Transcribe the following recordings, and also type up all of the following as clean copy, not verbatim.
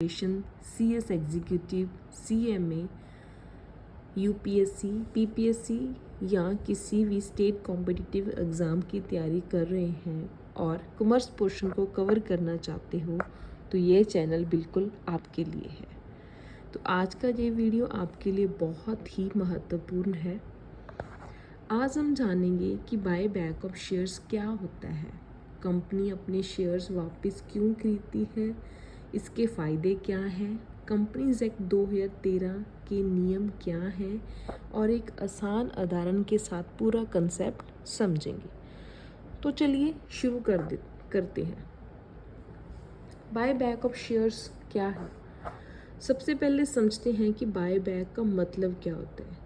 CS executive, CMA, UPSC, PPSC या किसी भी स्टेट कॉम्पिटिटिव एग्ज़ाम की तैयारी कर रहे हैं और कॉमर्स पोर्शन को कवर करना चाहते हो तो ये चैनल बिल्कुल आपके लिए है। तो आज का ये वीडियो आपके लिए बहुत ही महत्वपूर्ण है। आज हम जानेंगे कि बाय बैक ऑफ शेयर्स क्या होता है, कंपनी अपने शेयर्स वापस क्यों खरीदती है, इसके फ़ायदे क्या हैं, कंपनीज एक्ट 2013 के नियम क्या हैं और एक आसान उदाहरण के साथ पूरा कंसेप्ट समझेंगे। तो चलिए शुरू करते हैं। बाय बैक ऑफ शेयर्स क्या है? सबसे पहले समझते हैं कि बाय बैक का मतलब क्या होता है।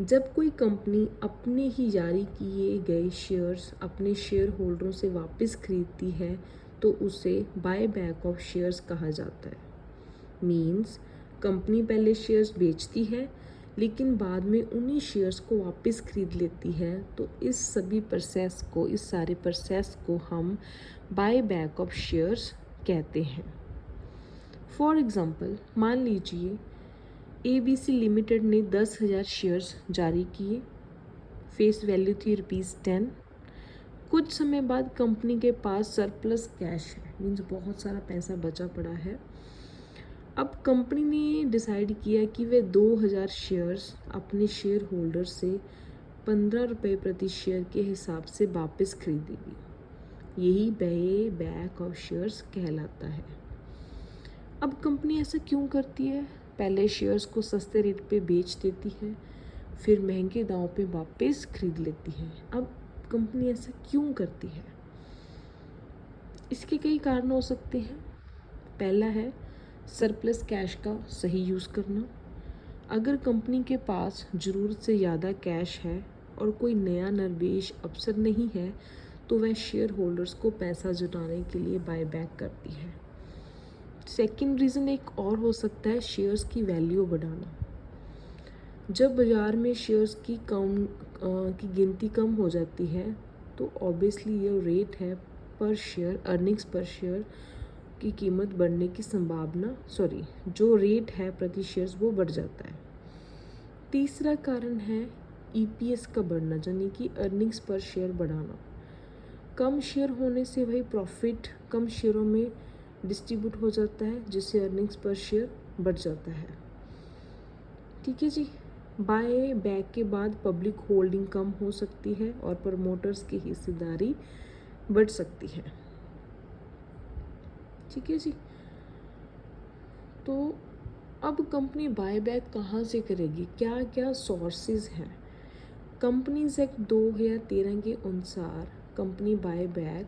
जब कोई कंपनी अपने ही जारी किए गए शेयर्स अपने शेयर होल्डरों से वापस खरीदती है तो उसे बाय बैक ऑफ शेयर्स कहा जाता है। मीन्स कंपनी पहले शेयर्स बेचती है लेकिन बाद में उन्हीं शेयर्स को वापस खरीद लेती है, तो इस सारे प्रोसेस को हम बाय बैक ऑफ शेयर्स कहते हैं। फॉर एग्ज़ाम्पल, मान लीजिए ABC लिमिटेड ने 10,000 शेयर्स जारी किए, फेस वैल्यू थी ₹10। कुछ समय बाद कंपनी के पास सरप्लस कैश है, मीन्स बहुत सारा पैसा बचा पड़ा है। अब कंपनी ने डिसाइड किया कि वे 2,000 शेयर्स अपने शेयर होल्डर से ₹15 प्रति शेयर के हिसाब से वापस खरीदेगी। यही बाय बैक ऑफ शेयर्स कहलाता है। अब कंपनी ऐसा क्यों करती है? पहले शेयर्स को सस्ते रेट पे बेच देती है, फिर महंगे दांव पे वापस खरीद लेती है। अब कंपनी ऐसा क्यों करती है? इसके कई कारण हो सकते हैं। पहला है सरप्लस कैश का सही यूज़ करना। अगर कंपनी के पास ज़रूरत से ज़्यादा कैश है और कोई नया निवेश अवसर नहीं है तो वह शेयर होल्डर्स को पैसा जुटाने के लिए बाय बैक करती है। सेकंड रीज़न एक और हो सकता है शेयर्स की वैल्यू बढ़ाना। जब बाज़ार में शेयर्स की गिनती कम हो जाती है तो ऑब्वियसली ये रेट है पर शेयर, अर्निंग्स पर शेयर की कीमत बढ़ने की संभावना जो रेट है प्रति शेयर्स वो बढ़ जाता है। तीसरा कारण है EPS का बढ़ना, यानी कि अर्निंग्स पर शेयर बढ़ाना। कम शेयर होने से वही प्रॉफिट कम शेयरों में डिस्ट्रीब्यूट हो जाता है जिससे अर्निंग्स पर शेयर बढ़ जाता है। ठीक है जी। बाय बैक के बाद पब्लिक होल्डिंग कम हो सकती है और प्रमोटर्स की हिस्सेदारी बढ़ सकती है। ठीक है जी। तो अब कंपनी बाय बैक कहाँ से करेगी, क्या क्या सोर्सेज हैं? कंपनीज एक्ट 2013 के अनुसार company buy back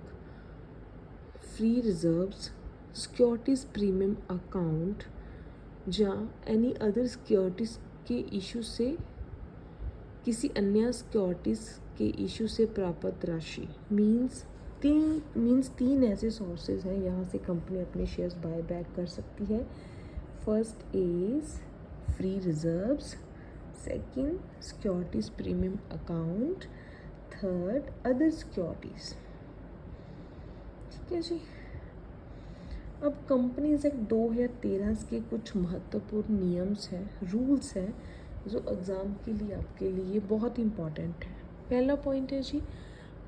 free reserves, securities premium account या एनी अदर सिक्योरिटीज़ के इशू से किसी अन्य सिक्योरिटीज़ के इशू से प्राप्त राशि, मीन्स तीन ऐसे सोर्सेज हैं यहाँ से कंपनी अपने शेयर्स बाय बैक कर सकती है। First is free reserves, second securities premium account, third other securities. ठीक है जी। अब कंपनीज एक्ट 2013 के कुछ महत्वपूर्ण नियम्स हैं, रूल्स हैं जो एग्ज़ाम के लिए आपके लिए बहुत इम्पॉर्टेंट है। पहला पॉइंट है जी,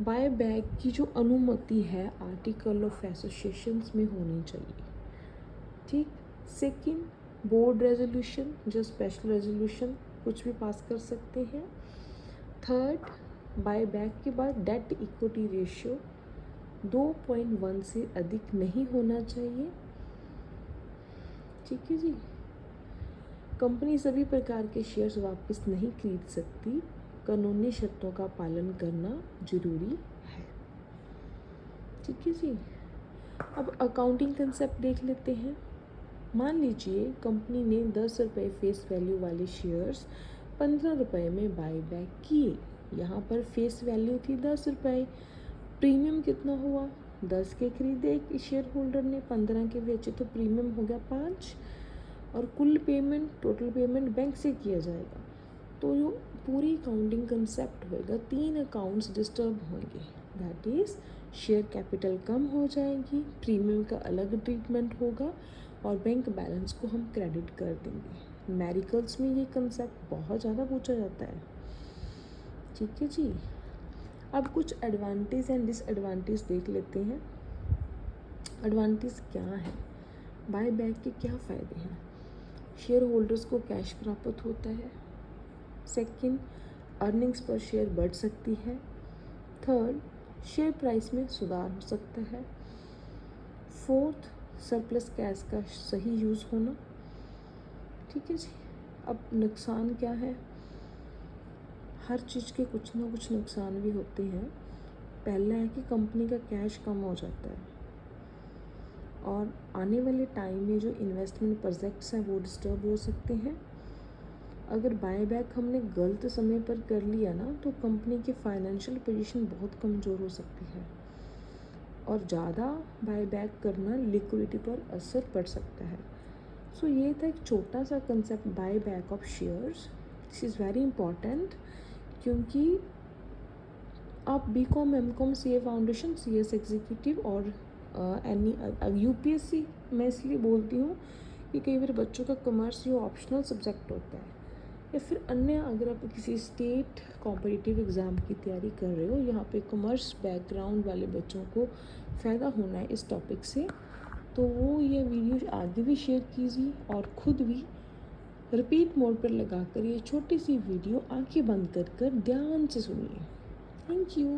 बाय बैक की जो अनुमति है आर्टिकल ऑफ एसोसिएशंस में होनी चाहिए। ठीक। सेकंड, बोर्ड रेजोल्यूशन जो स्पेशल रेजोल्यूशन कुछ भी पास कर सकते हैं। थर्ड, बाय बैक के बाद डेट इक्विटी रेशियो 2.1 से अधिक नहीं होना चाहिए। ठीक है जी। कंपनी सभी प्रकार के शेयर्स वापस नहीं खरीद सकती, कानूनी शर्तों का पालन करना जरूरी है। ठीक है जी। अब अकाउंटिंग कंसेप्ट देख लेते हैं। मान लीजिए कंपनी ने ₹10 फेस वैल्यू वाले शेयर्स ₹15 में बाय बैक किए। यहाँ पर फेस वैल्यू थी ₹10, प्रीमियम कितना हुआ? 10 के खरीदे एक शेयर होल्डर ने, 15 के बेचे तो प्रीमियम हो गया 5 और कुल पेमेंट, टोटल पेमेंट बैंक से किया जाएगा। तो जो पूरी अकाउंटिंग कंसेप्ट होएगा, 3 अकाउंट्स डिस्टर्ब होंगे। दैट इज़ शेयर कैपिटल कम हो जाएगी, प्रीमियम का अलग ट्रीटमेंट होगा और बैंक बैलेंस को हम क्रेडिट कर देंगे। मेडिकल्स में ये कंसेप्ट बहुत ज़्यादा पूछा जाता है। ठीक है जी। अब कुछ एडवांटेज एंड डिसएडवांटेज देख लेते हैं। एडवांटेज क्या है, बाय बैक के क्या फ़ायदे हैं? शेयर होल्डर्स को कैश प्राप्त होता है। सेकंड, अर्निंग्स पर शेयर बढ़ सकती है। थर्ड, शेयर प्राइस में सुधार हो सकता है। फोर्थ, सरप्लस कैश का सही यूज़ होना। ठीक है जी। अब नुकसान क्या है? हर चीज़ के कुछ ना कुछ नुकसान भी होते हैं। पहला है कि कंपनी का कैश कम हो जाता है और आने वाले टाइम में जो इन्वेस्टमेंट प्रोजेक्ट्स हैं वो डिस्टर्ब हो सकते हैं। अगर बायबैक हमने गलत समय पर कर लिया ना तो कंपनी की फाइनेंशियल पोजीशन बहुत कमज़ोर हो सकती है और ज़्यादा बायबैक करना लिक्विडिटी पर असर पड़ सकता है। सो ये था एक छोटा सा concept, buyback of shares. This is very important क्योंकि आप B Com, M Com, CA foundation, CS executive और यूपीएससी मैं इसलिए बोलती हूँ कि कई बार बच्चों का कॉमर्स ये ऑप्शनल सब्जेक्ट होता है, या फिर अन्य अगर आप किसी स्टेट कॉम्पिटिटिव एग्ज़ाम की तैयारी कर रहे हो, यहाँ पे कॉमर्स बैकग्राउंड वाले बच्चों को फ़ायदा होना है इस टॉपिक से। तो वो ये वीडियो आगे भी शेयर कीजिए और ख़ुद भी रिपीट मोड पर लगाकर ये छोटी सी वीडियो आंखें बंद कर ध्यान से सुनिए। Thank you.